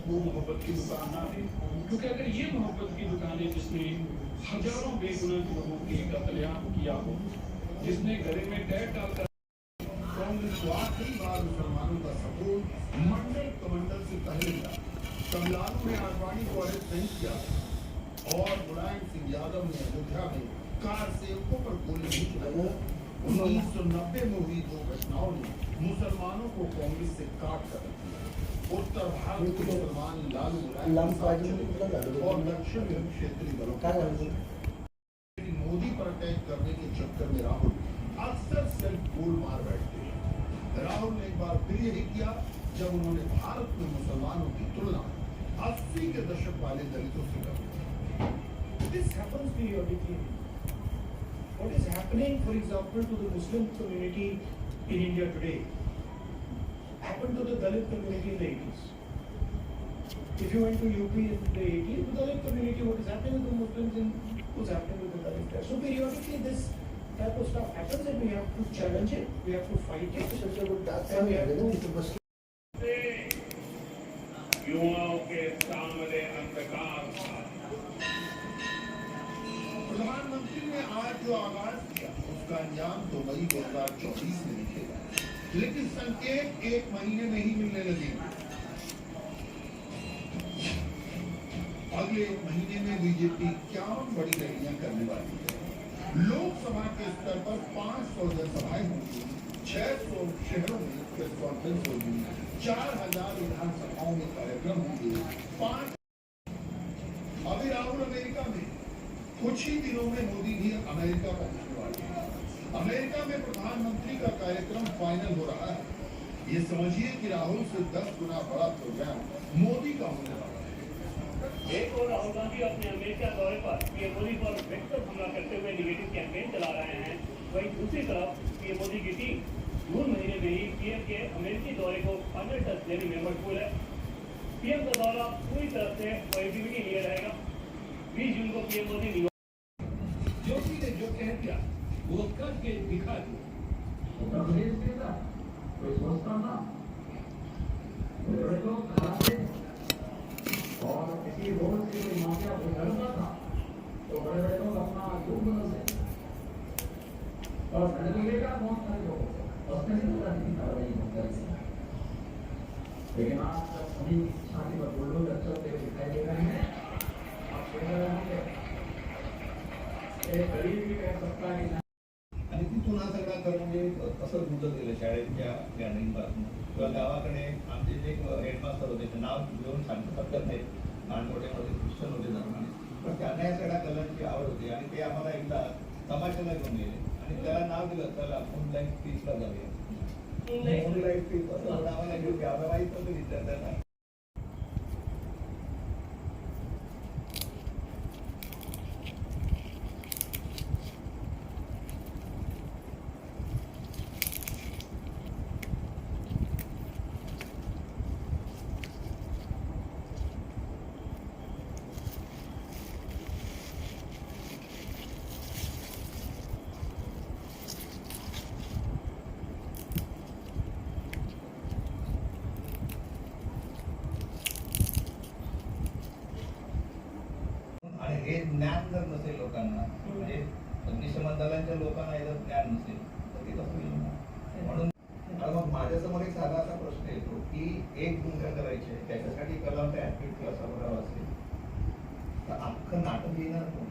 वो मोहब्बत की दुकान ना दे, क्योंकि अगर ये मोहब्बत की दुकान है जिसने हजारों बेगुनाह लोगों के कत्लेआम किया हो, जिसने गले में टैग डालकर कांग्रेस को आखिरी बार मुसलमानों का सपोर्ट मंडल कमांडर से पहले मिला, तमिलनाडु में आडवाणी को अरेस्ट नहीं किया और मुलायम सिंह यादव ने अयोध्या में कार सेवकों पर गोली नहीं चलाई। 1990 में हुई दो घटनाओं ने मुसलमानों को कांग्रेस से काट कर रखा। उत्तर भारत के मुसलमान लालू मुलायम और दक्षिण में क्षेत्रीय दलों मोदी पर अटैक करने के चक्कर में राहुल अक्सर सेल्फ गोल मार बैठते हैं। राहुल ने एक बार फिर यही किया जब उन्होंने भारत में मुसलमानों की तुलना 80 के दशक वाले दलितों से कर। This happens periodically. What is happening, for example, to the Muslim community in India today happened to the Dalit community in the 80s. If you went to UP in the 80s, the Dalit community, what is happening with the Muslims in what's happening with the Dalit there. So periodically this type of stuff happens and we have to challenge it, we have to fight it, and we have to युवाओं के सामने अंधकार था। प्रधानमंत्री ने आज जो आगाज किया उसका अंजाम तो मई 2024 में दिखेगा, लेकिन संकेत एक महीने में ही मिलने लगेंगे। अगले एक महीने में बीजेपी क्या बड़ी रैलियां करने वाली है। लोकसभा के स्तर पर 500 जनसभाएं होंगी, 600 शहरों में प्रेस कॉन्फ्रेंस होगी, 4000 विधानसभाओं में कार्यक्रम होंगे। 5 अभी राहुल अमेरिका में, कुछ ही दिनों में मोदी भी अमेरिका पहुंचने वाले हैं। अमेरिका में प्रधानमंत्री का कार्यक्रम फाइनल हो रहा है। ये समझिए कि राहुल से 10 गुना बड़ा प्रोग्राम मोदी का होने वाला है। एक और राहुल गांधी अपने अमेरिका दौरे पर पीएम मोदी पर व्यक्तिगत हमला करते हुए निगेटिव कैंपेन चला रहे हैं। वहीं दूसरी तरफ पीएम मोदी की टीम जून महीने में ही पीएम के अमेरिकी दौरे को फाइनल टच देने में मशगूल है। पीएम का दौरा पूरी तरह से पॉजिटिविटी लिए रहेगा। 20 जून को पीएम मोदी योगी ने जो कह दिया वो करके दिखा दिया। प्रदेश देता कोई सोचता था बड़े लोग खाते और किसी रोड से कोई माफिया गुजरता था तो बड़े बड़े लोग अपना रूप बदलते और धड़केगा का बहुत सारे लोग उसमें से राजनीति कार्रवाई होती है। लेकिन आज जब सभी छाती पर बुलडोजर चलते हुए दिखाई दे रहे हैं, आप सोच रहे होंगे एक गरीब भी कह सकता है आणि तिथून हा सगळा क्रम असं गुजर गेलं शाळेच्या गॅदरिंगपासून किंवा गावाकडे आमचे जे हेडमास्टर होते ते नाव घेऊन शांतपत्तर नाहीत, नानकोटेमध्ये ख्रिश्चन होते धर्माने, पण त्यांना या सगळ्या कलांची आवड होती आणि ते आम्हाला एकदा तमाशाला घेऊन गेले आणि त्याला नाव दिलं चला मूनलाईट पीसला जाऊया। मूनलाईट पीस असं नावाला घेऊन घ्या, आम्हाला माहीत नव्हतं विद्यार्थ्यांना। हे ज्ञान जर नसेल लोकांना, म्हणजे अग्निशमन दलांच्या लोकांना जर ज्ञान नसेल तर ते कसं होईल? म्हणून मग माझ्यासमोर एक साधा असा प्रश्न येतो की एक भूमिका करायची आहे, त्याच्यासाठी कलावंत ऍक्टिव्ह क्लास असेल तर अख्खं नाटक लिहिणार कोण?